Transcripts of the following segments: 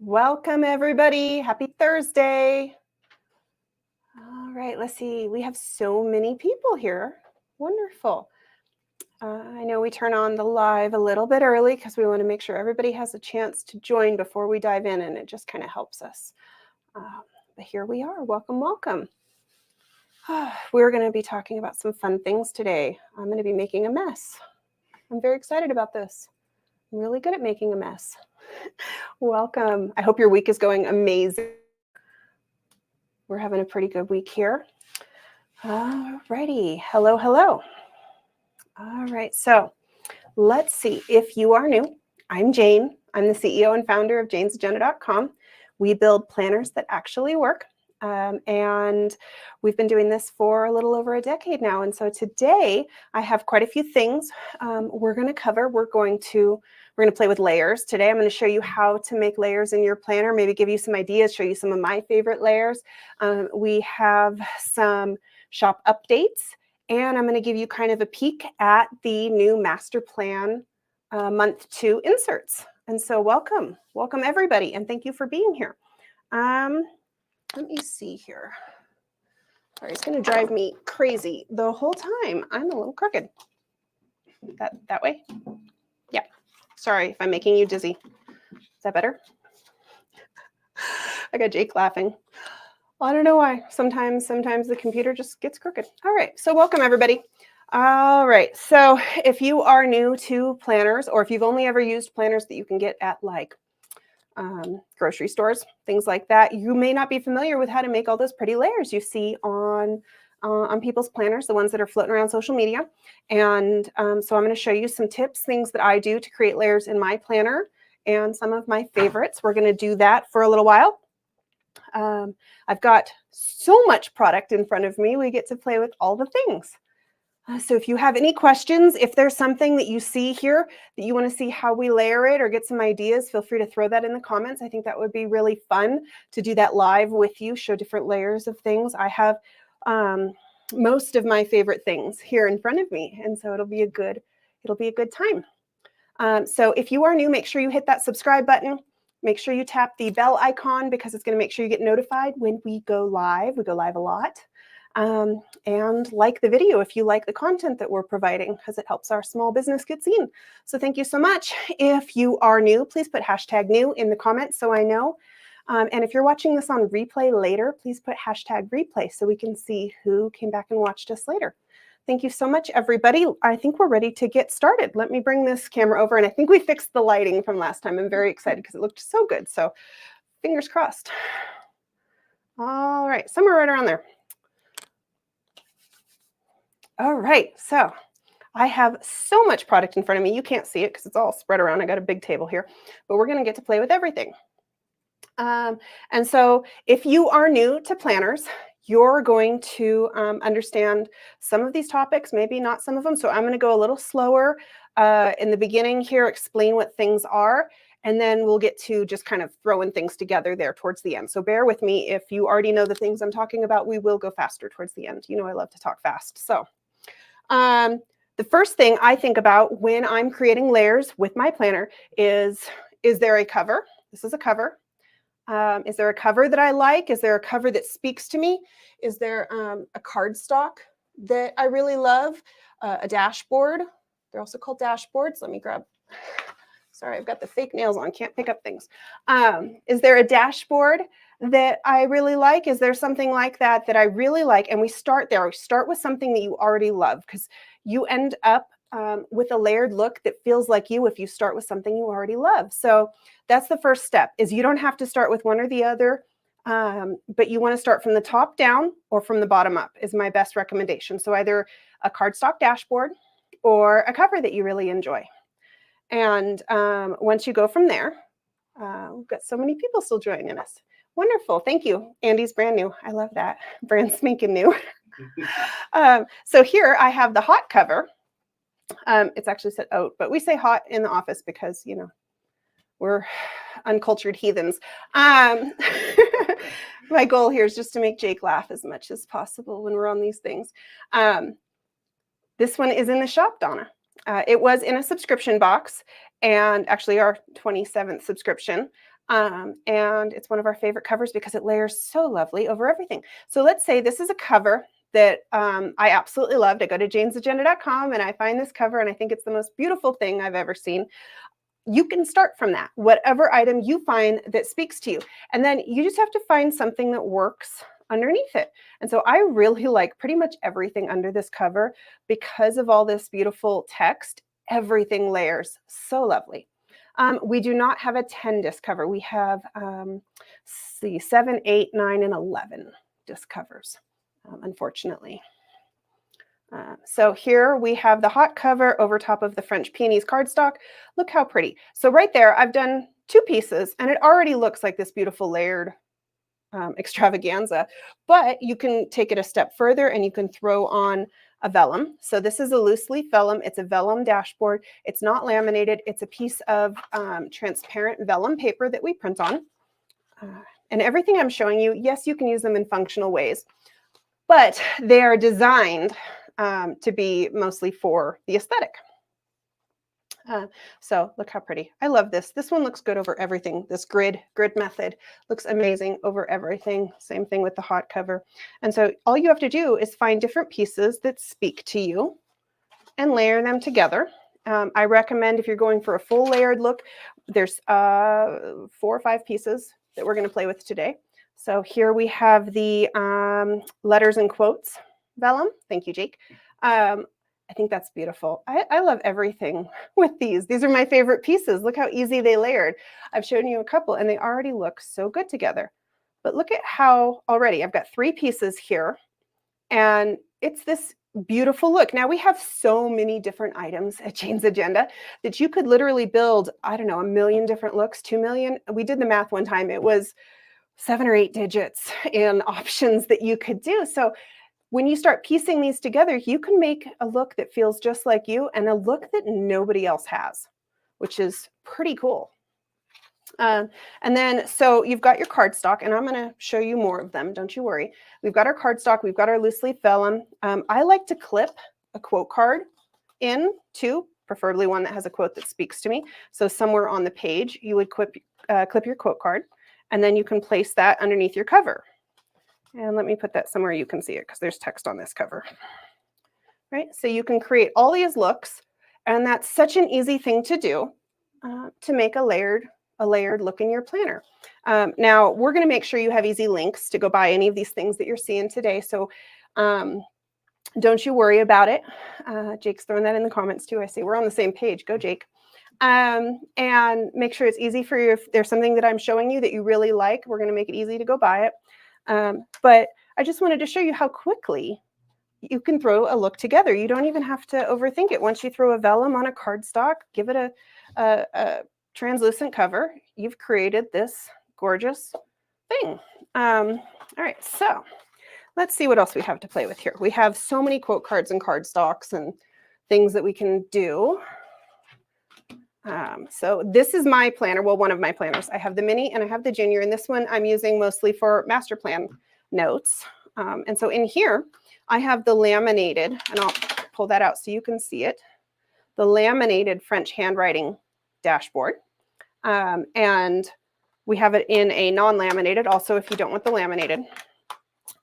Welcome, everybody. Happy Thursday. All right, let's see. We have so many people here. Wonderful. I know we turn on the live a little bit early because we want to make sure everybody has a chance to join before we dive in, and it just kind of helps us. But here we are. Welcome, welcome. We're going to be talking about some fun things today. I'm going to be making a mess. I'm very excited about this. I'm really good at making a mess. Welcome. I hope your week is going amazing. We're having a pretty good week here. All righty. Hello, hello. All right. So let's see. If you are new, I'm Jane. I'm the CEO and founder of janesagenda.com. We build planners that actually work. And we've been doing this for a little over a decade now. And so today I have quite a few things we're going to cover. We're going to play with layers. Today I'm going to show you how to make layers in your planner, maybe give you some ideas, show you some of my favorite layers. We have some shop updates, and I'm going to give you kind of a peek at the new master plan month 2 inserts. And so welcome everybody, and thank you for being here. Let me see here. Sorry, it's going to drive me crazy the whole time. I'm a little crooked. That way? Yeah. Sorry if I'm making you dizzy. Is that better? I got Jake laughing. Well, I don't know why. Sometimes the computer just gets crooked. All right. So welcome, everybody. All right. So if you are new to planners, or if you've only ever used planners that you can get at like grocery stores, things like that, you may not be familiar with how to make all those pretty layers you see on people's planners, the ones that are floating around social media. And so I'm going to show you some tips, things that I do to create layers in my planner, and some of my favorites. We're going to do that for a little while. I've got so much product in front of me. We get to play with all the things. So if you have any questions, if there's something that you see here that you want to see how we layer it or get some ideas, feel free to throw that in the comments. I think that would be really fun to do that live with you, show different layers of things. I have most of my favorite things here in front of me, and so it'll be a good time. So if you are new, make sure you hit that subscribe button. Make sure you tap the bell icon because it's going to make sure you get notified when we go live. We go live a lot. And like the video if you like the content that we're providing, because it helps our small business get seen. So thank you so much. If you are new, please put #new in the comments so I know. And if you're watching this on replay later, please put #replay so we can see who came back and watched us later. Thank you so much, everybody. I think we're ready to get started. Let me bring this camera over, and I think we fixed the lighting from last time. I'm very excited because it looked so good. So fingers crossed. All right, somewhere right around there. All right, so I have so much product in front of me. You can't see it because it's all spread around. I got a big table here, but we're going to get to play with everything. And so if you are new to planners, you're going to understand some of these topics, maybe not some of them. So I'm going to go a little slower in the beginning here, explain what things are, and then we'll get to just kind of throwing things together there towards the end. So bear with me. If you already know the things I'm talking about, we will go faster towards the end. You know I love to talk fast. So the first thing I think about when I'm creating layers with my planner is there a cover? This is a cover. Is there a cover that I like? Is there a cover that speaks to me? Is there a cardstock that I really love? A dashboard. They're also called dashboards. Let me grab. Sorry, I've got the fake nails on. Can't pick up things. Is there a dashboard that I really like? Is there something like that that I really like? And we start there. We start with something that you already love, because you end up with a layered look that feels like you if you start with something you already love. So that's the first step, is you don't have to start with one or the other, but you want to start from the top down or from the bottom up is my best recommendation. So either a cardstock dashboard or a cover that you really enjoy. And once you go from there, we've got so many people still joining us. Wonderful. Thank you. Andy's brand new. I love that. Brand spanking new. So here I have the hot cover. It's actually said oat, but we say hot in the office because, you know, we're uncultured heathens. My goal here is just to make Jake laugh as much as possible when we're on these things. This one is in the shop, Donna. It was in a subscription box, and actually our 27th subscription. And it's one of our favorite covers because it layers so lovely over everything. So let's say this is a cover that I absolutely loved. I go to janesagenda.com and I find this cover and I think it's the most beautiful thing I've ever seen. You can start from that, whatever item you find that speaks to you. And then you just have to find something that works underneath it. And so I really like pretty much everything under this cover because of all this beautiful text. Everything layers so lovely. We do not have a 10 disc cover. We have, 7, 8, 9, and 11 disc covers, unfortunately. So here we have the hot cover over top of the French peonies cardstock. Look how pretty. So right there, I've done 2 pieces, and it already looks like this beautiful layered extravaganza. But you can take it a step further, and you can throw on a vellum. So this is a loose leaf vellum. It's a vellum dashboard. It's not laminated. It's a piece of transparent vellum paper that we print on. And everything I'm showing you, yes, you can use them in functional ways, but they are designed to be mostly for the aesthetic. So look how pretty. I love this. This one looks good over everything. This grid method looks amazing over everything. Same thing with the hot cover. And so all you have to do is find different pieces that speak to you and layer them together. I recommend if you're going for a full layered look, there's 4 or 5 pieces that we're going to play with today. So here we have the letters and quotes vellum. Thank you, Jake. I think that's beautiful. I love everything with these. These are my favorite pieces. Look how easy they layered. I've shown you a couple and they already look so good together. But look at how already I've got 3 pieces here and it's this beautiful look. Now we have so many different items at Jane's Agenda that you could literally build, I don't know, 1 million different looks, 2 million. We did the math one time. It was 7 or 8 digits in options that you could do. So when you start piecing these together, you can make a look that feels just like you and a look that nobody else has, which is pretty cool. And then, so you've got your cardstock, and I'm going to show you more of them. Don't you worry. We've got our cardstock. We've got our loose leaf vellum. I like to clip a quote card in too, preferably one that has a quote that speaks to me. So somewhere on the page, you would clip your quote card, and then you can place that underneath your cover. And let me put that somewhere you can see it because there's text on this cover. Right? So you can create all these looks, and that's such an easy thing to do to make a layered look in your planner. Now, we're going to make sure you have easy links to go buy any of these things that you're seeing today. So don't you worry about it. Jake's throwing that in the comments too. I see we're on the same page. Go, Jake. And make sure it's easy for you. If there's something that I'm showing you that you really like, we're going to make it easy to go buy it. But I just wanted to show you how quickly you can throw a look together. You don't even have to overthink it. Once you throw a vellum on a cardstock, give it a translucent cover, you've created this gorgeous thing. All right, so let's see what else we have to play with here. We have so many quote cards and cardstocks and things that we can do. So this is my planner, well, one of my planners. I have the mini and I have the junior, and this one I'm using mostly for master plan notes. And so in here, I have the laminated, and I'll pull that out so you can see it, the laminated French handwriting dashboard. And we have it in a non-laminated also if you don't want the laminated.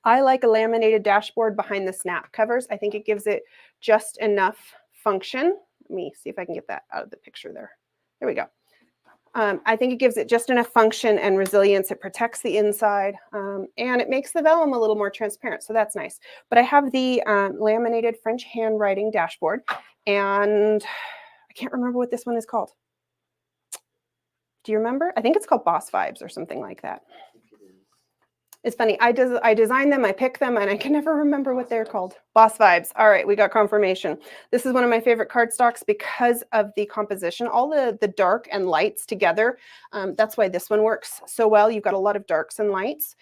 I like a laminated dashboard behind the snap covers. I think it gives it just enough function. Let me see if I can get that out of the picture there. There we go. I think it gives it just enough function and resilience. It protects the inside and it makes the vellum a little more transparent. So that's nice. But I have the laminated French handwriting dashboard, and I can't remember what this one is called. Do you remember? I think it's called Boss Vibes or something like that. It's funny. I design them, I pick them, and I can never remember what they're called. Boss Vibes. All right, we got confirmation. This is one of my favorite cardstocks because of the composition, all the dark and lights together. That's why this one works so well. You've got a lot of darks and lights.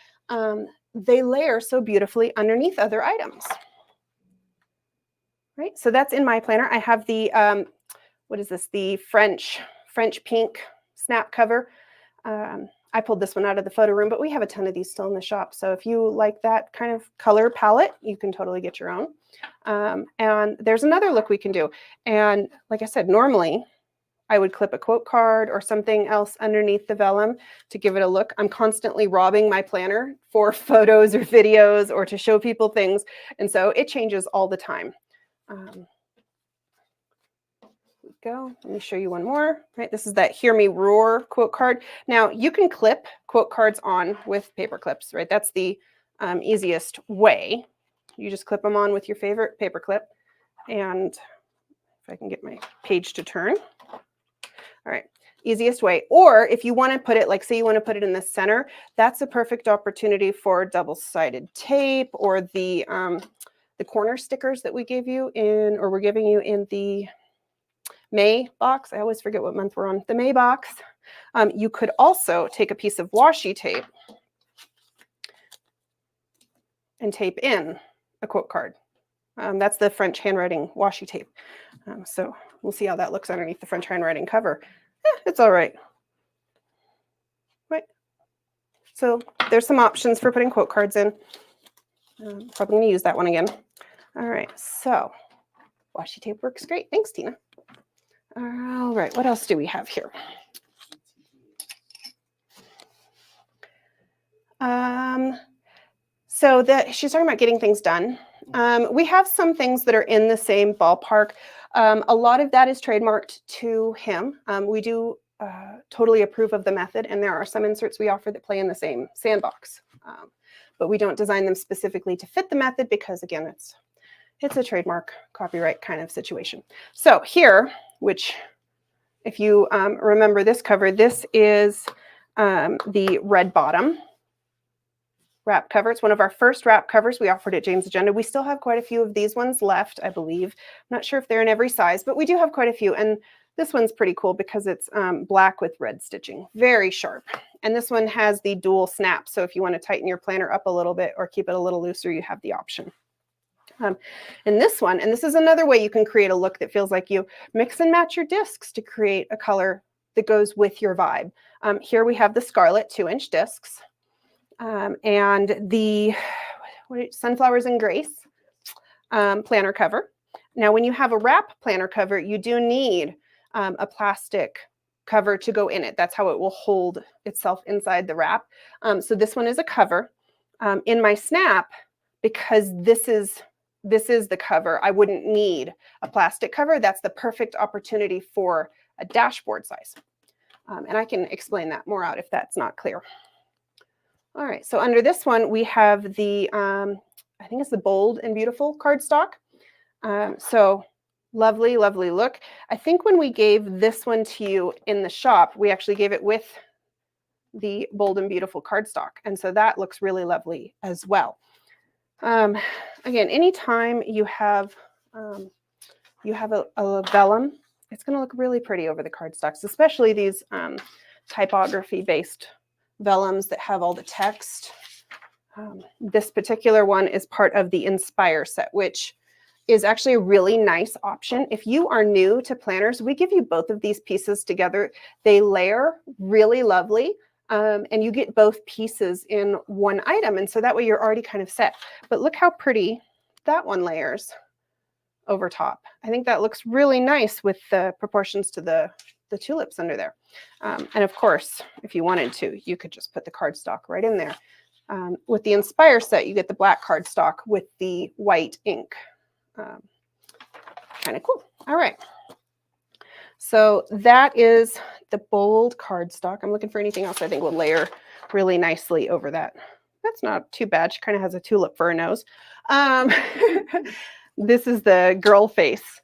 They layer so beautifully underneath other items. Right, so that's in my planner. I have the, what is this? The French pink snap cover. I pulled this one out of the photo room, but we have a ton of these still in the shop. So if you like that kind of color palette, you can totally get your own. And there's another look we can do. And like I said, normally I would clip a quote card or something else underneath the vellum to give it a look. I'm constantly robbing my planner for photos or videos or to show people things. And so it changes all the time. Go. Let me show you one more. Right, this is that Hear Me Roar quote card. Now you can clip quote cards on with paper clips, right? That's the easiest way. You just clip them on with your favorite paper clip. And if I can get my page to turn. All right, easiest way. Or if you want to put it, like say you want to put it in the center, that's a perfect opportunity for double-sided tape or the corner stickers that we gave you in, or we're giving you in the May box. I always forget what month we're on. The May box. You could also take a piece of washi tape and tape in a quote card. That's the French handwriting washi tape. So we'll see how that looks underneath the French handwriting cover. It's all right. Right. So there's some options for putting quote cards in. Probably going to use that one again. All right. So washi tape works great. Thanks, Tina. All right. What else do we have here? So she's talking about getting things done. We have some things that are in the same ballpark. A lot of that is trademarked to him. We do totally approve of the method, and there are some inserts we offer that play in the same sandbox. But we don't design them specifically to fit the method because, again, it's a trademark copyright kind of situation. So here, which if you remember this cover, this is the red bottom wrap cover. It's one of our first wrap covers we offered at Jane's Agenda. We still have quite a few of these ones left, I believe. I'm not sure if they're in every size, but we do have quite a few. And this one's pretty cool because it's black with red stitching, very sharp. And this one has the dual snap. So if you want to tighten your planner up a little bit or keep it a little looser, you have the option. And this one, and this is another way you can create a look that feels like you mix and match your discs to create a color that goes with your vibe. Here we have the Scarlet 2-inch discs. And the Sunflowers and Grace planner cover. Now, when you have a wrap planner cover, you do need a plastic cover to go in it. That's how it will hold itself inside the wrap. So this one is a cover. In my snap, because this is the cover, I wouldn't need a plastic cover. That's the perfect opportunity for a dashboard size. And I can explain that more out if that's not clear. All right, so under this one, we have the, I think it's the Bold and Beautiful cardstock. So lovely, lovely look. I think when we gave this one to you in the shop, we actually gave it with the Bold and Beautiful cardstock. And so that looks really lovely as well. Again, anytime you have a vellum, it's going to look really pretty over the cardstocks, especially these typography-based vellums that have all the text. This particular one is part of the Inspire set, which is actually a really nice option. If you are new to planners, we give you both of these pieces together. They layer really lovely, and you get both pieces in one item. And so that way you're already kind of set. But look how pretty that one layers over top. I think that looks really nice with the proportions to the tulips under there. And of course, if you wanted to, you could just put the cardstock right in there. With the Inspire set, you get the black cardstock with the white ink. Kind of cool. All right. So that is the Bold cardstock. I'm looking for anything else I think will layer really nicely over that. That's not too bad. She kind of has a tulip for a nose. This is the Girl Face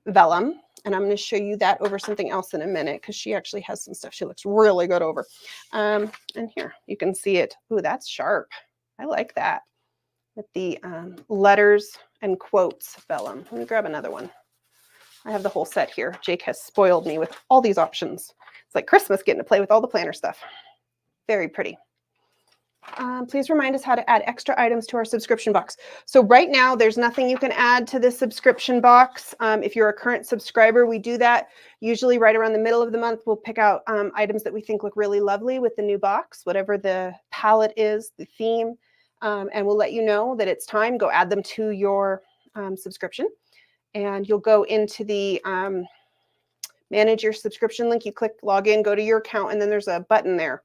vellum. And I'm going to show you that over something else in a minute because she actually has some stuff she looks really good over. And here, you can see it. Ooh, that's sharp. I like that. With the letters and quotes vellum. Let me grab another one. I have the whole set here. Jake has spoiled me with all these options. It's like Christmas getting to play with all the planner stuff. Very pretty. Please remind us how to add extra items to our subscription box. So right now, there's nothing you can add to the subscription box. If you're a current subscriber, we do that. Usually right around the middle of the month, we'll pick out items that we think look really lovely with the new box, whatever the palette is, the theme, and we'll let you know that it's time. Go add them to your subscription. And you'll go into the manage your subscription link. You click log in, go to your account, and then there's a button there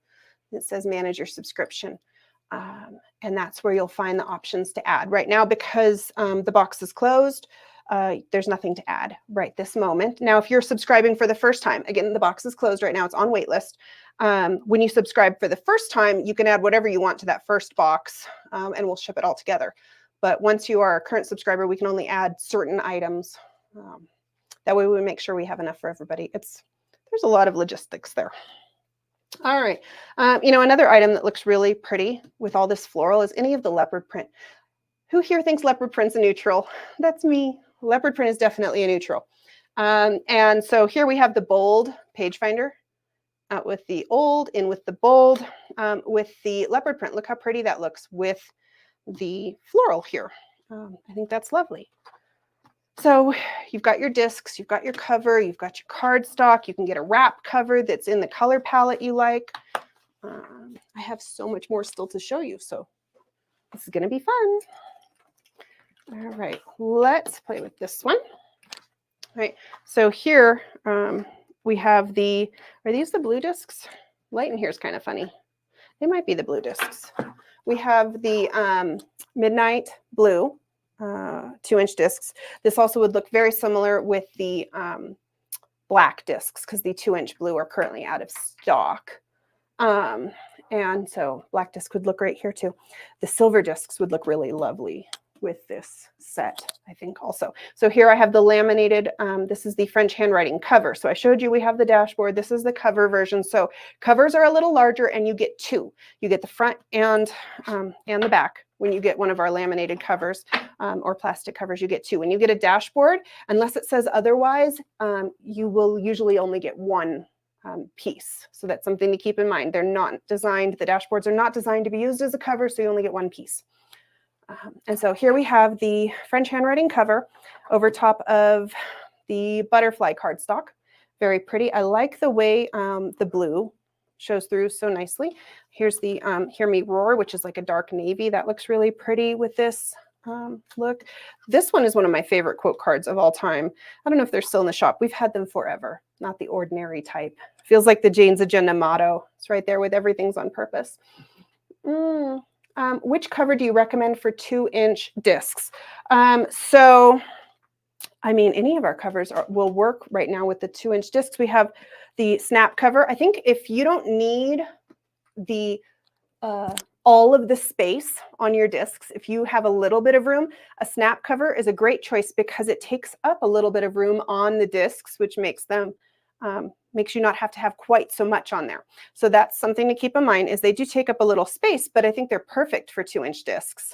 that says manage your subscription. And that's where you'll find the options to add. Right now, because the box is closed, there's nothing to add right this moment. Now, if you're subscribing for the first time, again, the box is closed right now. It's on wait list. When you subscribe for the first time, you can add whatever you want to that first box, and we'll ship it all together. But once you are a current subscriber, we can only add certain items. That way we make sure we have enough for everybody. There's a lot of logistics there. All right. Another item that looks really pretty with all this floral is any of the leopard print. Who here thinks leopard print's a neutral? That's me. Leopard print is definitely a neutral. And so here we have the bold page finder. Out with the old, in with the bold, with the leopard print. Look how pretty that looks with the floral here. I think that's lovely. So you've got your discs, you've got your cover, you've got your cardstock. You can get a wrap cover that's in the color palette you like. I have so much more still to show you, so this is going to be fun. All right, let's play with this one. All right, so here we have are these the blue discs? Light in here is kind of funny. They might be the blue discs. We have the Midnight Blue 2-inch discs. This also would look very similar with the black discs because the 2-inch blue are currently out of stock. And so black disc would look great here too. The silver discs would look really lovely with this set, I think also. So here I have the laminated, this is the French handwriting cover. So I showed you we have the dashboard. This is the cover version. So covers are a little larger and you get two. You get the front and the back. When you get one of our laminated covers or plastic covers, you get two. When you get a dashboard, unless it says otherwise, you will usually only get one piece. So that's something to keep in mind. They're not designed, the dashboards are not designed to be used as a cover, so you only get one piece. And so here we have the French handwriting cover over top of the butterfly cardstock. Very pretty. I like the way the blue shows through so nicely. Here's the Hear Me Roar, which is like a dark navy. That looks really pretty with this look. This one is one of my favorite quote cards of all time. I don't know if they're still in the shop. We've had them forever, not the ordinary type. Feels like the Jane's Agenda motto. It's right there with everything's on purpose. Which cover do you recommend for 2-inch discs? So, I mean, any of our covers will work right now with the 2-inch discs. We have the snap cover. I think if you don't need the all of the space on your discs, if you have a little bit of room, a snap cover is a great choice because it takes up a little bit of room on the discs, which makes them makes you not have to have quite so much on there. So that's something to keep in mind is they do take up a little space, but I think they're perfect for 2-inch discs.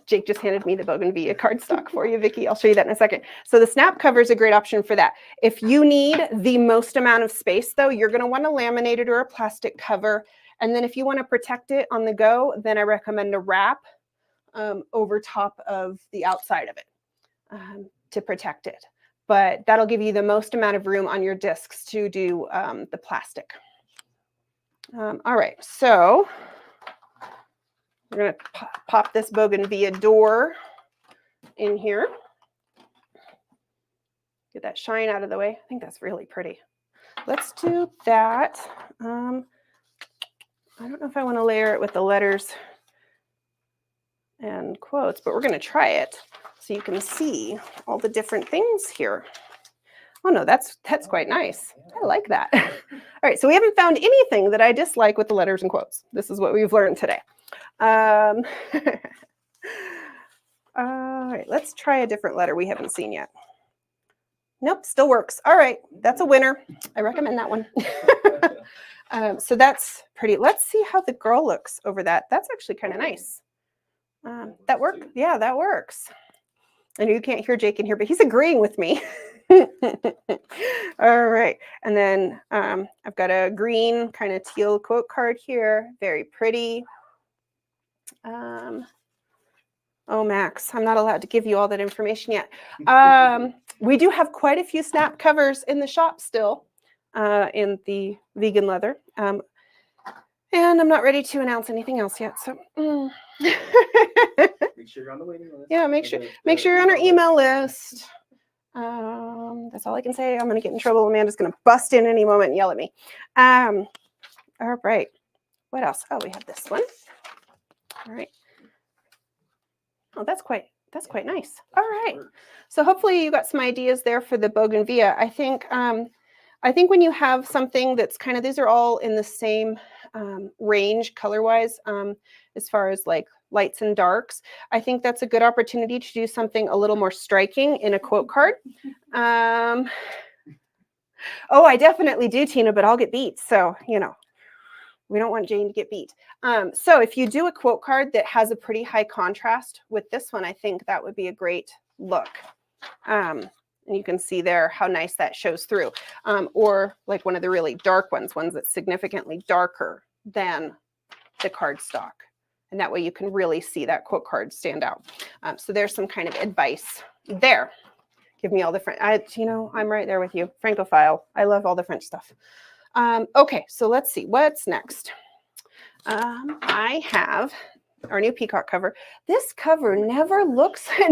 Jake just handed me the Bougainvillea cardstock for you, Vicki. I'll show you that in a second. So the snap cover is a great option for that. If you need the most amount of space, though, you're going to want a laminated or a plastic cover. And then if you want to protect it on the go, then I recommend a wrap over top of the outside of it to protect it. But that'll give you the most amount of room on your discs to do the plastic. All right, so we're going to pop this Bougainvillea door in here. Get that shine out of the way. I think that's really pretty. Let's do that. I don't know if I want to layer it with the letters and quotes, but we're going to try it so you can see all the different things here. Oh no, that's quite nice. I like that. All right, so we haven't found anything that I dislike with the letters and quotes. This is what we've learned today. All right, let's try a different letter we haven't seen yet. Nope, still works. All right, that's a winner. I recommend that one. So that's pretty. Let's see how the girl looks over that. That's actually kind of nice. That work? Yeah, that works. I know you can't hear Jake in here, but he's agreeing with me. All right, and then I've got a green kind of teal quote card here. Very pretty. Oh, Max, I'm not allowed to give you all that information yet. We do have quite a few snap covers in the shop still in the vegan leather. And I'm not ready to announce anything else yet. So Make sure you're on the waiting list. Yeah, make sure you're on our email list. That's all I can say. I'm going to get in trouble. Amanda's going to bust in any moment and yell at me. All right. What else? Oh, we have this one. All right. Oh, that's quite nice. All right. So hopefully you got some ideas there for the bougainvillea. I think when you have something that's kind of, these are all in the same range color-wise, as far as like lights and darks. I think that's a good opportunity to do something a little more striking in a quote card. Oh, I definitely do, Tina, but I'll get beat. So, we don't want Jane to get beat. So if you do a quote card that has a pretty high contrast with this one, I think that would be a great look. And you can see there how nice that shows through. Or like one of the really dark ones that's significantly darker than the cardstock. And that way you can really see that quote card stand out. So there's some kind of advice there. Give me all the French. I'm right there with you. Francophile. I love all the French stuff. Okay, so let's see. What's next? I have our new peacock cover. This cover never looks, it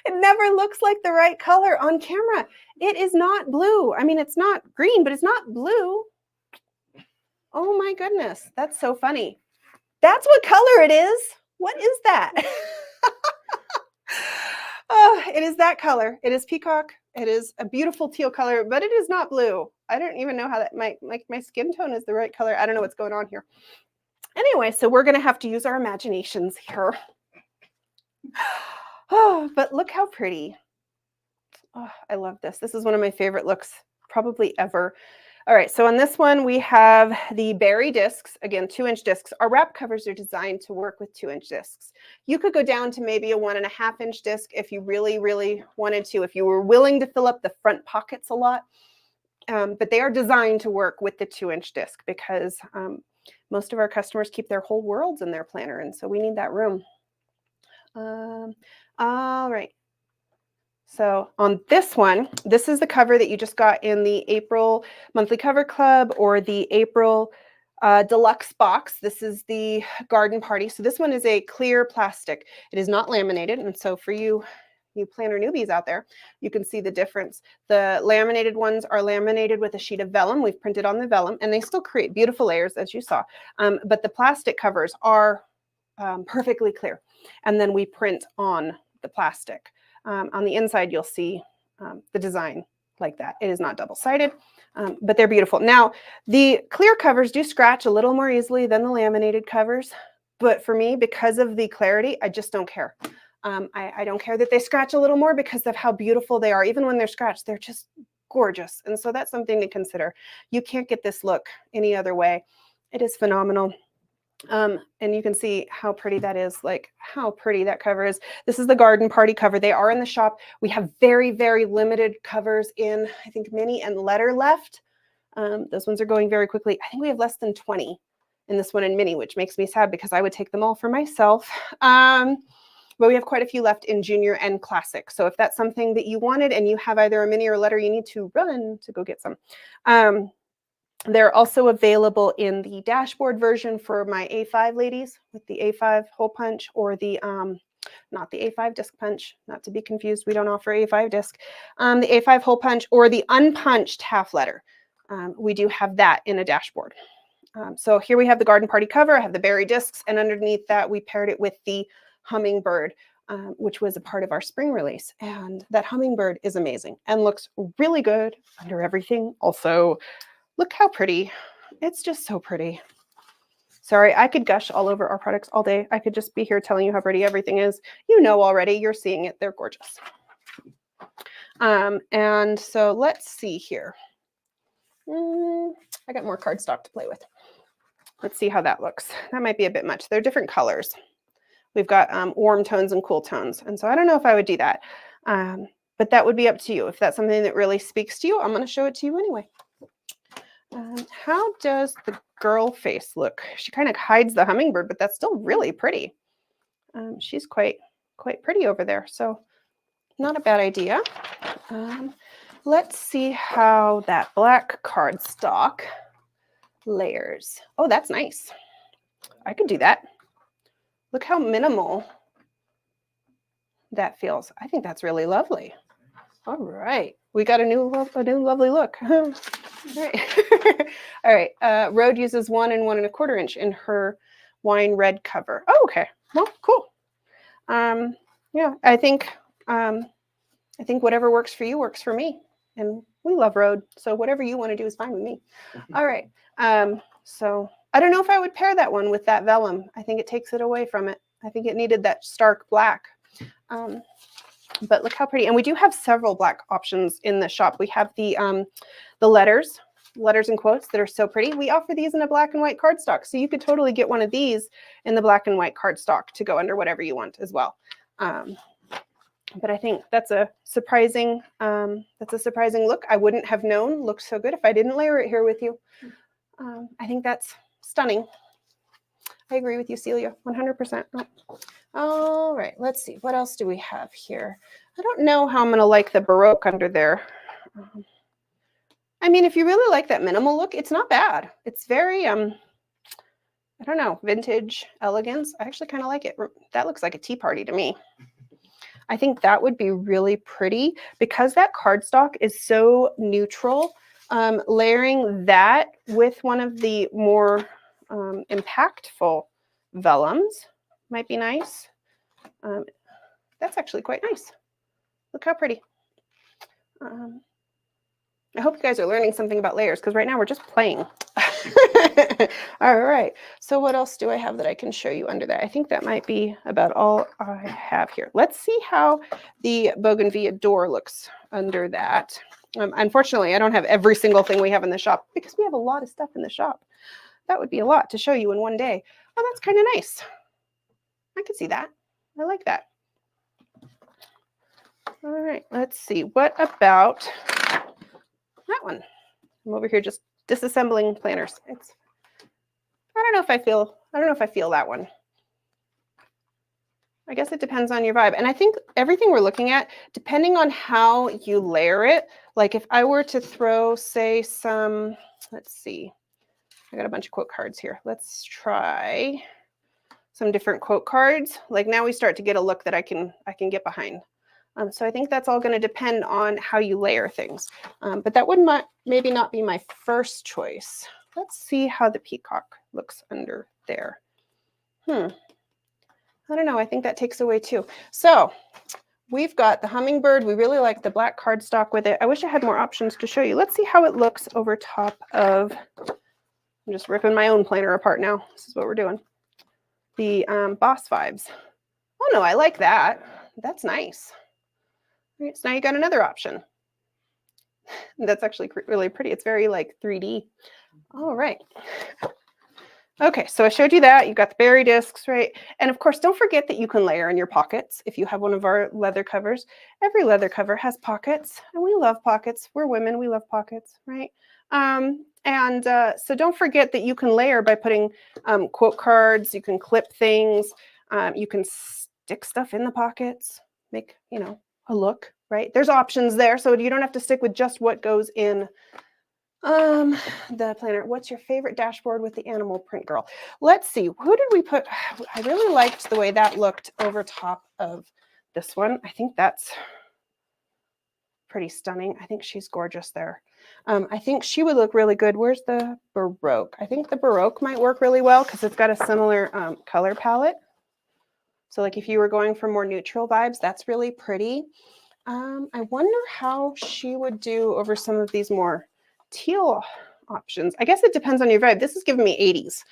never looks like the right color on camera. It is not blue. I mean, it's not green, but it's not blue. Oh my goodness, that's so funny. That's what color it is. What is that? Oh, it is that color. It is peacock. It is a beautiful teal color, but it is not blue. I don't even know how that my skin tone is the right color. I don't know what's going on here. Anyway, so we're going to have to use our imaginations here. Oh, but look how pretty. Oh, I love this. This is one of my favorite looks probably ever. All right, so on this one, we have the berry discs, again, 2-inch discs. Our wrap covers are designed to work with 2-inch discs. You could go down to maybe a 1.5-inch disc if you really, really wanted to, if you were willing to fill up the front pockets a lot. But they are designed to work with the 2-inch disc because most of our customers keep their whole worlds in their planner, and so we need that room. All right. So on this one, this is the cover that you just got in the April Monthly Cover Club or the April Deluxe box. This is the Garden Party. So this one is a clear plastic. It is not laminated. And so for you planner newbies out there, you can see the difference. The laminated ones are laminated with a sheet of vellum. We've printed on the vellum, and they still create beautiful layers, as you saw. But the plastic covers are perfectly clear. And then we print on the plastic. On the inside, you'll see the design like that. It is not double-sided, but they're beautiful. Now, the clear covers do scratch a little more easily than the laminated covers, but for me, because of the clarity, I just don't care. I don't care that they scratch a little more because of how beautiful they are. Even when they're scratched, they're just gorgeous. And so that's something to consider. You can't get this look any other way. It is phenomenal. And you can see how pretty that is, like how pretty that cover is. This is the Garden Party cover. They are in the shop. We have very, very limited covers in, I think, mini and letter left. Those ones are going very quickly. I think we have less than 20 in this one in mini, which makes me sad because I would take them all for myself. But we have quite a few left in junior and classic. So if that's something that you wanted and you have either a mini or letter, you need to run to go get some. They're also available in the dashboard version for my A5 ladies with the A5 hole punch or the, not the A5 disc punch, not to be confused. We don't offer A5 disc. The A5 hole punch or the unpunched half letter. We do have that in a dashboard. So here we have the Garden Party cover. I have the berry discs, and underneath that we paired it with the hummingbird, which was a part of our spring release. And that hummingbird is amazing and looks really good under everything. Also, look how pretty. It's just so pretty. Sorry, I could gush all over our products all day. I could just be here telling you how pretty everything is. You know already. You're seeing it. They're gorgeous. And so let's see here. I got more cardstock to play with. Let's see how that looks. That might be a bit much. They're different colors. We've got warm tones and cool tones. And so I don't know if I would do that. But that would be up to you. If that's something that really speaks to you, I'm going to show it to you anyway. How does the girl face look? She kind of hides the hummingbird, but that's still really pretty. She's quite pretty over there, so not a bad idea. Let's see how that black cardstock layers. Oh, that's nice. I could do that. Look how minimal that feels. I think that's really lovely. All right. We got a new lovely look. All right. All right. Rhode uses 1 and 1 1/4 inch in her wine red cover. Oh, okay. Well, cool. Yeah, I think whatever works for you works for me. And we love Rhode. So whatever you want to do is fine with me. All right. So I don't know if I would pair that one with that vellum. I think it takes it away from it. I think it needed that stark black. But look how pretty. And we do have several black options in the shop. We have the letters and quotes that are so pretty. We offer these in a black and white cardstock. So you could totally get one of these in the black and white cardstock to go under whatever you want as well. But I think that's a surprising look. I wouldn't have known looked so good if I didn't layer it here with you. I think that's stunning. I agree with you, Celia, 100%. All right, let's see. What else do we have here? I don't know how I'm going to like the Baroque under there. I mean, if you really like that minimal look, it's not bad. It's very, I don't know, vintage elegance. I actually kind of like it. That looks like a tea party to me. I think that would be really pretty because that cardstock is so neutral. Layering that with one of the more impactful vellums might be nice. That's actually quite nice. Look how pretty. I hope you guys are learning something about layers because right now we're just playing. All right. So what else do I have that I can show you under that? I think that might be about all I have here. Let's see how the Bougainvillea door looks under that. Unfortunately, I don't have every single thing we have in the shop because we have a lot of stuff in the shop. That would be a lot to show you in one day. Oh, that's kind of nice. I could see that. I like that. All right, let's see. What about that one? I'm over here just disassembling planners. I don't know if I feel that one. I guess it depends on your vibe. And I think everything we're looking at, depending on how you layer it, like if I were to throw, say, some, let's see, I got a bunch of quote cards here. Let's try some different quote cards. Like now we start to get a look that I can get behind. So I think that's all going to depend on how you layer things. But that would maybe not be my first choice. Let's see how the peacock looks under there. I don't know. I think that takes away too. So we've got the hummingbird. We really like the black cardstock with it. I wish I had more options to show you. Let's see how it looks over top of, I'm just ripping my own planner apart now. This is what we're doing. The Boss Vibes. Oh no, I like that. That's nice. All right, so now you got another option. That's actually really pretty. It's very like 3D. All right. Okay, so I showed you that. You've got the berry discs, right? And of course, don't forget that you can layer in your pockets if you have one of our leather covers. Every leather cover has pockets, and we love pockets. We're women, we love pockets, right? So don't forget that you can layer by putting quote cards. You can clip things. You can stick stuff in the pockets, make, a look, right? There's options there, so you don't have to stick with just what goes in the planner. What's your favorite dashboard with the animal print, girl? Let's see. Who did we put? I really liked the way that looked over top of this one. I think that's pretty stunning. I think she's gorgeous there. I think she would look really good. Where's the Baroque? I think the Baroque might work really well because it's got a similar color palette. So like if you were going for more neutral vibes, that's really pretty. I wonder how she would do over some of these more teal options. I guess it depends on your vibe. This is giving me 80s.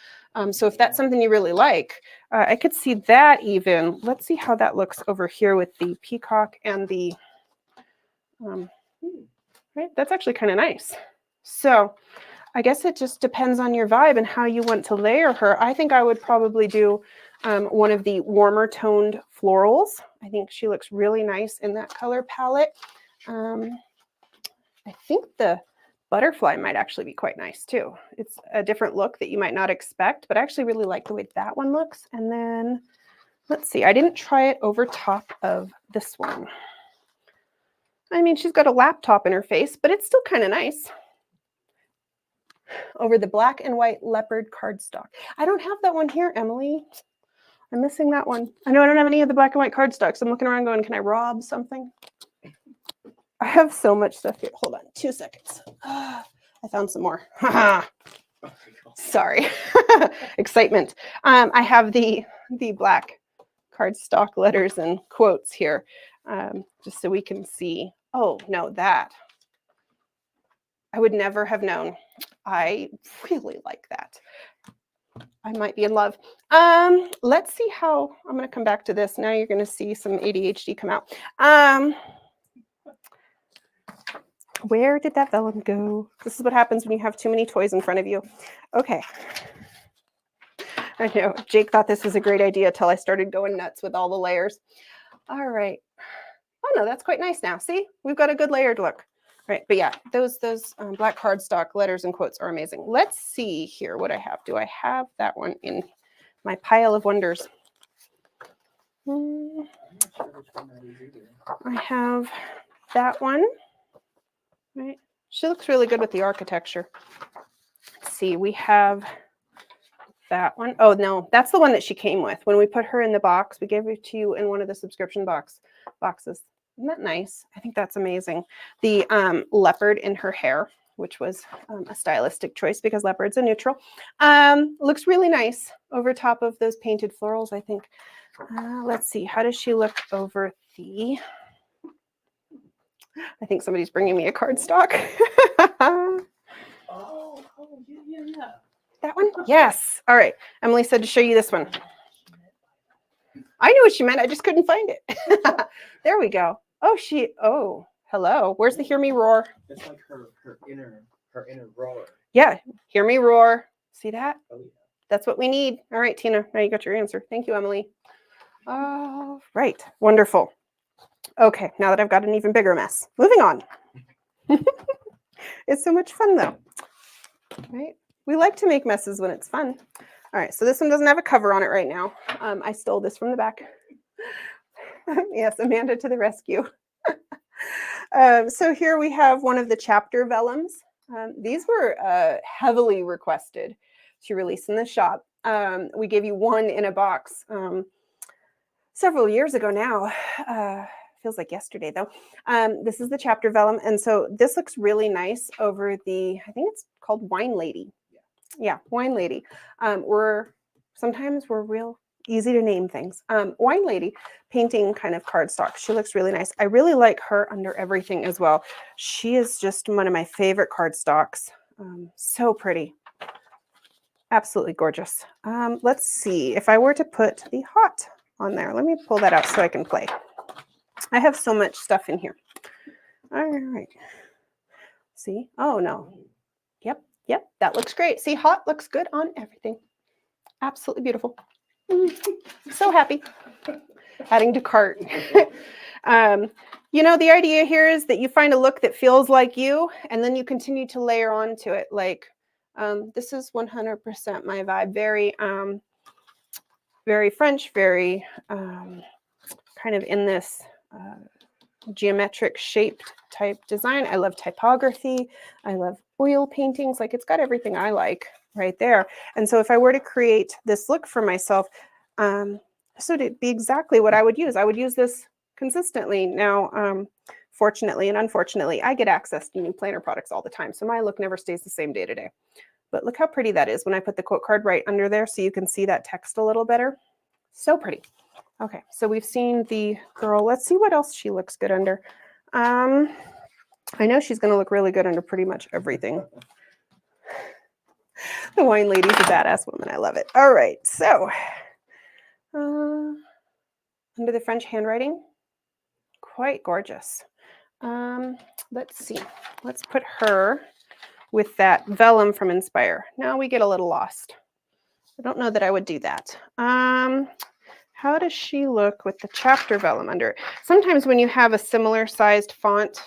So if that's something you really like, I could see that even. Let's see how that looks over here with the peacock and the, right? That's actually kind of nice. So I guess it just depends on your vibe and how you want to layer her. I think I would probably do one of the warmer toned florals. I think she looks really nice in that color palette. I think the butterfly might actually be quite nice too. It's a different look that you might not expect, but I actually really like the way that one looks. And then let's see, I didn't try it over top of this one. I mean, she's got a laptop in her face, but it's still kind of nice. Over the black and white leopard cardstock. I don't have that one here, Emily. I'm missing that one. I know I don't have any of the black and white cardstocks. I'm looking around going, can I rob something? I have so much stuff here. Hold on 2 seconds. I found some more. Sorry. Excitement. I have the black cardstock letters and quotes here, just so we can see. Oh, no, that. I would never have known. I really like that. I might be in love. Let's see how, I'm going to come back to this. Now you're going to see some ADHD come out. Where did that vellum go? This is what happens when you have too many toys in front of you. Okay. I know, Jake thought this was a great idea till I started going nuts with all the layers. All right. Oh no, that's quite nice now. See, we've got a good layered look. Right, but yeah, those black cardstock letters and quotes are amazing. Let's see here what I have. Do I have that one in my pile of wonders? I have that one. Right, she looks really good with the architecture. Let's see, we have that one. Oh no, that's the one that she came with. When we put her in the box, we gave it to you in one of the subscription boxes. Isn't that nice? I think that's amazing. The leopard in her hair, which was a stylistic choice because leopard's a neutral, looks really nice over top of those painted florals, I think. Let's see, how does she look over the... I think somebody's bringing me a cardstock. Yeah. That one? Yes. All right. Emily said to show you this one. I knew what she meant. I just couldn't find it. There we go. Oh, hello. Where's the hear me roar? It's like her inner roar. Yeah. Hear me roar. See that? Oh, yeah. That's what we need. All right, Tina. Now you got your answer. Thank you, Emily. All right. Wonderful. Okay. Now that I've got an even bigger mess. Moving on. It's so much fun, though. Right? We like to make messes when it's fun. All right. So this one doesn't have a cover on it right now. I stole this from the back. Yes, Amanda to the rescue. So here we have one of the chapter vellums. These were heavily requested to release in the shop. We gave you one in a box several years ago now. Feels like yesterday though. This is the chapter vellum. And so this looks really nice over the, I think it's called Wine Lady. Yeah, Wine Lady. Sometimes we're real easy to name things. Wine Lady painting kind of cardstock. She looks really nice. I really like her under everything as well. She is just one of my favorite cardstocks. So pretty. Absolutely gorgeous. Let's see if I were to put the hot on there. Let me pull that out so I can play. I have so much stuff in here. All right. See? Oh no. Yep. That looks great. See, hot looks good on everything. Absolutely beautiful. So happy. Adding to cart. The idea here is that you find a look that feels like you, and then you continue to layer onto it. Like this is 100% my vibe. Very, very French. Very kind of in this geometric shaped type design. I love typography. I love oil paintings. Like it's got everything I like right there. And so if I were to create this look for myself, so it'd be exactly what I would use. I would use this consistently. Now, fortunately and unfortunately, I get access to new planner products all the time. So my look never stays the same day to day. But look how pretty that is when I put the quote card right under there so you can see that text a little better. So pretty. Okay, so we've seen the girl. Let's see what else she looks good under. I know she's going to look really good under pretty much everything. The Wine Lady's a badass woman. I love it. All right, so under the French handwriting, quite gorgeous. Let's see. Let's put her with that vellum from Inspire. Now we get a little lost. I don't know that I would do that. How does she look with the chapter vellum under it? Sometimes when you have a similar sized font,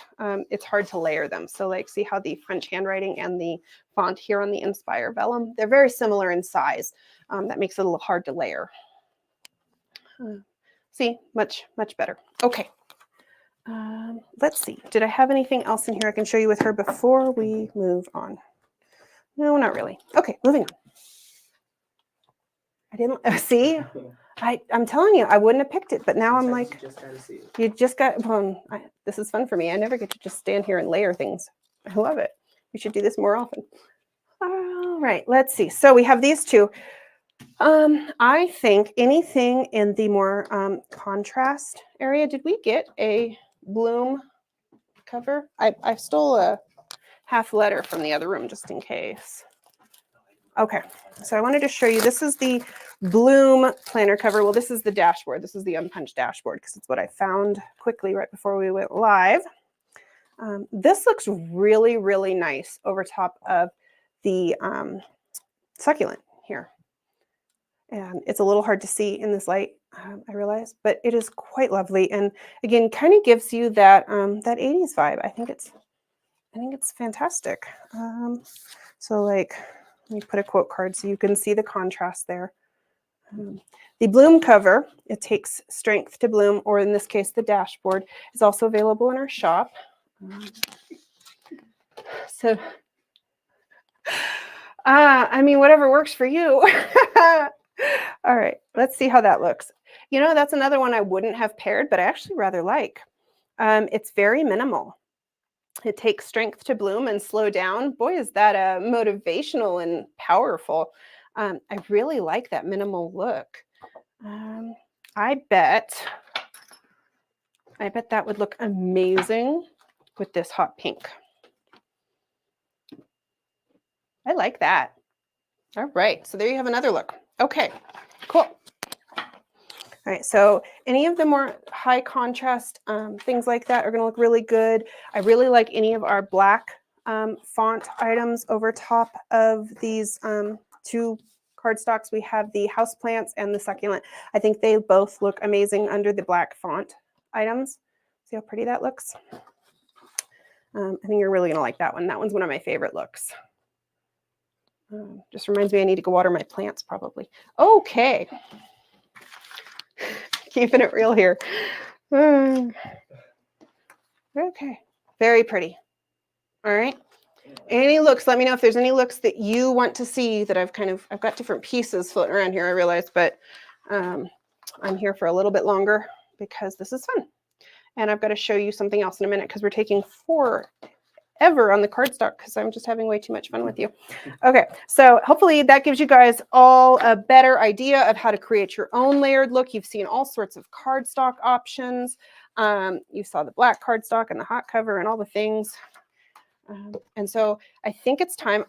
it's hard to layer them. So like see how the French handwriting and the font here on the Inspire vellum, they're very similar in size. That makes it a little hard to layer. See, much better. Okay. Let's see. Did I have anything else in here I can show you with her before we move on? No, not really. Okay, moving on. I didn't see. I'm telling you, I wouldn't have picked it, but now I'm Sometimes like, you just gotta see it. you just got, well, this is fun for me. I never get to just stand here and layer things. I love it. We should do this more often. All right, let's see. So we have these two. I think anything in the more contrast area. Did we get a bloom cover? I stole a half letter from the other room just in case. Okay, so I wanted to show you, this is the bloom planner cover. Well, this is the dashboard. This is the unpunched dashboard because it's what I found quickly right before we went live. This looks really, really nice over top of the succulent here. And it's a little hard to see in this light, I realize, but it is quite lovely. And again, kind of gives you that that 80s vibe. I think it's fantastic. So like, let me put a quote card so you can see the contrast there. The bloom cover, it takes strength to bloom, or in this case, the dashboard, is also available in our shop. So, I mean, whatever works for you. All right, let's see how that looks. You know, that's another one I wouldn't have paired, but I actually rather like. It's very minimal. It takes strength to bloom and slow down. Boy, is that motivational and powerful. I really like that minimal look. I bet that would look amazing with this hot pink. I like that. All right, so there you have another look. Okay, cool. All right, so any of the more high contrast things like that are going to look really good. I really like any of our black font items over top of these two cardstocks. We have the houseplants and the succulent. I think they both look amazing under the black font items. See how pretty that looks? I think you're really going to like that one. That one's one of my favorite looks. Just reminds me I need to go water my plants probably. Okay. Keeping it real here. Okay. Very pretty. All right. Any looks, let me know if there's any looks that you want to see that I've got different pieces floating around here, I realize, but I'm here for a little bit longer because this is fun. And I've got to show you something else in a minute because we're taking forever on the cardstock because I'm just having way too much fun with you. Okay, so hopefully that gives you guys all a better idea of how to create your own layered look. You've seen all sorts of cardstock options. You saw the black cardstock and the hot cover and all the things. And so I think it's time.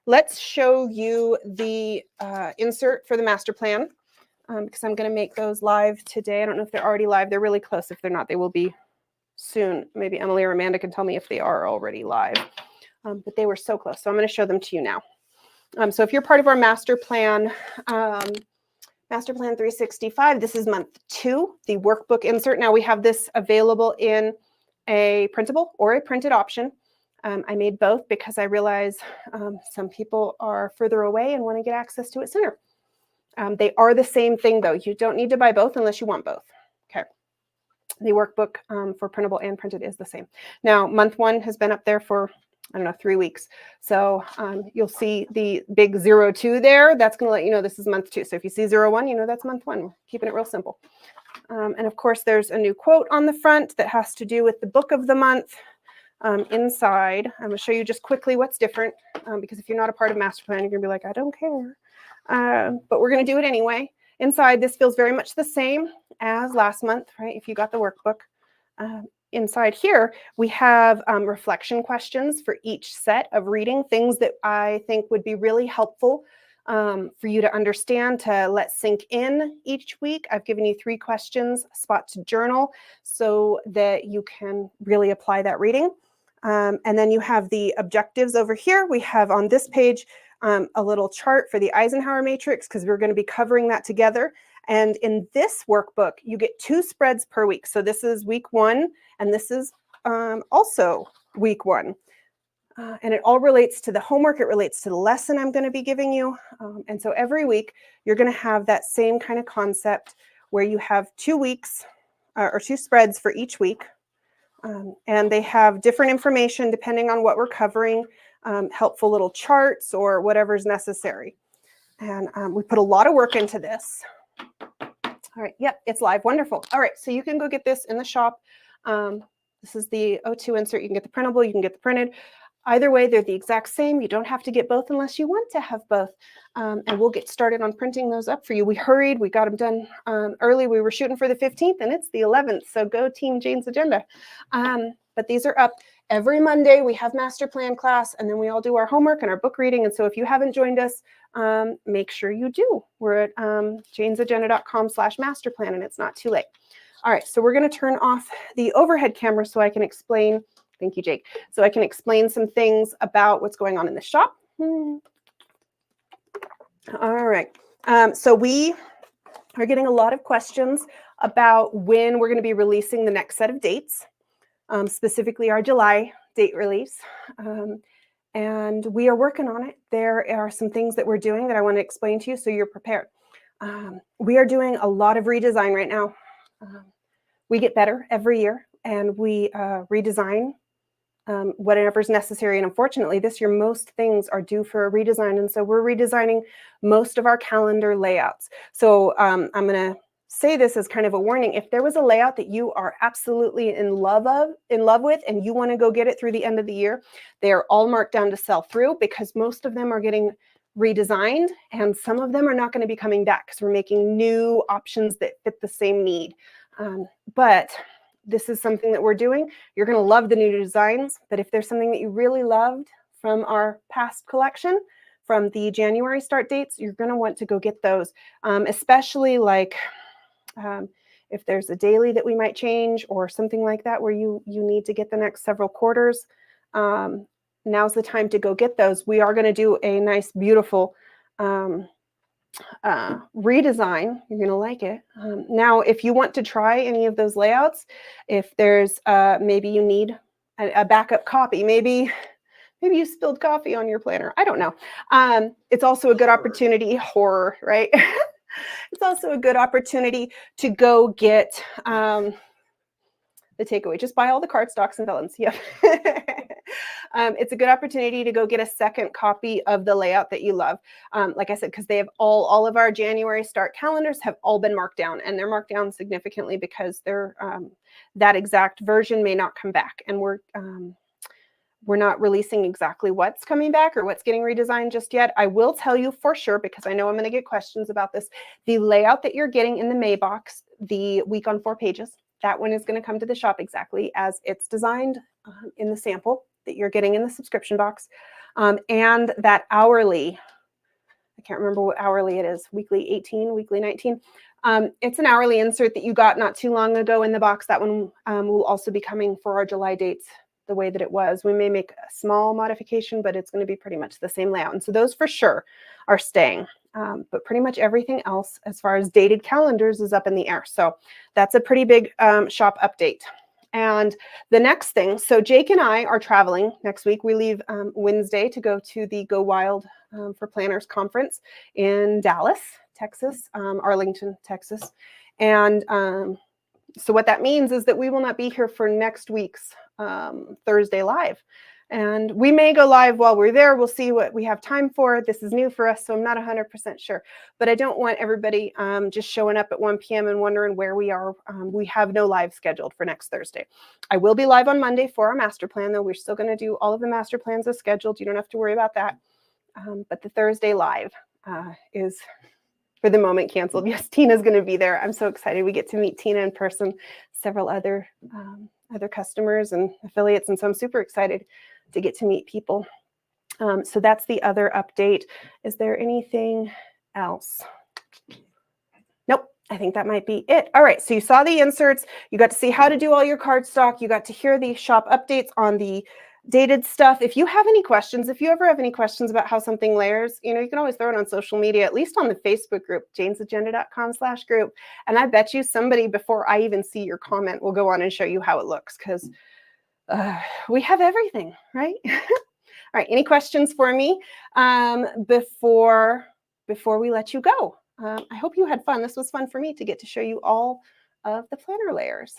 Let's show you the insert for the master plan because I'm going to make those live today. I don't know if they're already live. They're really close. If they're not, they will be soon. Maybe Emily or Amanda can tell me if they are already live. But they were so close. So I'm going to show them to you now. So if you're part of our master plan 365, this is month 2, the workbook insert. Now we have this available in a printable or a printed option. I made both because I realize some people are further away and want to get access to it sooner. They are the same thing though. You don't need to buy both unless you want both. Okay. The workbook for printable and printed is the same. Now, month 1 has been up there for, I don't know, 3 weeks. So you'll see the big 02 there. That's going to let you know this is month 2. So if you see 01, you know that's month 1. We're keeping it real simple. And of course, there's a new quote on the front that has to do with the book of the month. Inside, I'm going to show you just quickly what's different because if you're not a part of master plan, you're going to be like, I don't care. But we're going to do it anyway. Inside, this feels very much the same as last month, right? If you got the workbook. Inside here, we have reflection questions for each set of reading, things that I think would be really helpful for you to understand, to let sink in each week. I've given you 3 questions, a spot to journal, so that you can really apply that reading. And then you have the objectives over here. We have on this page a little chart for the Eisenhower matrix because we're going to be covering that together. And in this workbook, you get 2 spreads per week. So this is week 1, and this is also week 1. And it all relates to the homework. It relates to the lesson I'm going to be giving you. And so every week, you're going to have that same kind of concept where you have 2 weeks or 2 spreads for each week. And they have different information depending on what we're covering, helpful little charts or whatever's necessary. And we put a lot of work into this. All right. Yep, it's live. Wonderful. All right. So you can go get this in the shop. This is the O2 insert. You can get the printable. You can get the printed. Either way, they're the exact same. You don't have to get both unless you want to have both. And we'll get started on printing those up for you. We hurried. We got them done early. We were shooting for the 15th, and it's the 11th. So go Team Jane's Agenda. But these are up every Monday. We have master plan class, and then we all do our homework and our book reading. And so if you haven't joined us, make sure you do. We're at janesagenda.com/masterplan, and it's not too late. All right, so we're going to turn off the overhead camera so I can explain. Thank you, Jake. So I can explain some things about what's going on in the shop. All right. So we are getting a lot of questions about when we're going to be releasing the next set of dates, specifically our July date release. And we are working on it. There are some things that we're doing that I want to explain to you so you're prepared. We are doing a lot of redesign right now. We get better every year, and we redesign whatever's necessary. And unfortunately, this year, most things are due for a redesign. And so we're redesigning most of our calendar layouts. So I'm going to say this as kind of a warning. If there was a layout that you are absolutely in love with, and you want to go get it through the end of the year, they are all marked down to sell through, because most of them are getting redesigned, and some of them are not going to be coming back because we're making new options that fit the same need. But this is something that we're doing. You're going to love the new designs, but if there's something that you really loved from our past collection, from the January start dates, you're going to want to go get those, especially like if there's a daily that we might change or something like that where you need to get the next several quarters. Now's the time to go get those. We are going to do a nice, beautiful redesign. You're going to like it. Now, if you want to try any of those layouts, if there's maybe you need a backup copy, maybe you spilled coffee on your planner. I don't know. It's also a good opportunity, horror, right? It's also a good opportunity to go get the takeaway. Just buy all the cardstocks and vellums. Yep. It's a good opportunity to go get a second copy of the layout that you love. Like I said, because they have all of our January start calendars have all been marked down, and they're marked down significantly because they're that exact version may not come back, and we're not releasing exactly what's coming back or what's getting redesigned just yet. I will tell you for sure, because I know I'm going to get questions about this. The layout that you're getting in the May box, the week on 4 pages, that one is going to come to the shop exactly as it's designed in the sample that you're getting in the subscription box. And that hourly, I can't remember what hourly it is, weekly 18, weekly 19. It's an hourly insert that you got not too long ago in the box. That one will also be coming for our July dates the way that it was. We may make a small modification, but it's going to be pretty much the same layout. And so those for sure are staying. But pretty much everything else as far as dated calendars is up in the air. So that's a pretty big shop update. And the next thing, so Jake and I are traveling next week. We leave Wednesday to go to the Go Wild for Planners conference in Dallas, Texas, Arlington, Texas. And so what that means is that we will not be here for next week's Thursday Live. And we may go live while we're there. We'll see what we have time for. This is new for us, so I'm not 100% sure. But I don't want everybody just showing up at 1 p.m. and wondering where we are. We have no live scheduled for next Thursday. I will be live on Monday for our master plan, though. We're still going to do all of the master plans as scheduled. You don't have to worry about that. But the Thursday live is, for the moment, canceled. Yes, Tina's going to be there. I'm so excited. We get to meet Tina in person, several other customers and affiliates, and so I'm super excited to get to meet people. So that's the other update. Is there anything else? Nope, I think that might be it. All right, so you saw the inserts. You got to see how to do all your cardstock. You got to hear the shop updates on the dated stuff. If you have any questions, if you ever have any questions about how something layers, you can always throw it on social media, at least on the Facebook group, janesagenda.com/group. And I bet you somebody, before I even see your comment, will go on and show you how it looks, because we have everything, right? All right, any questions for me before we let you go? I hope you had fun. This was fun for me to get to show you all of the planner layers.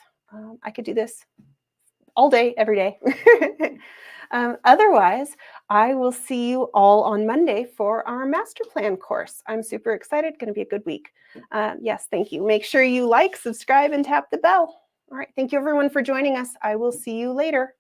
I could do this all day, every day. Otherwise, I will see you all on Monday for our master plan course. I'm super excited. Going to be a good week. Yes, thank you. Make sure you like, subscribe, and tap the bell. All right. Thank you, everyone, for joining us. I will see you later.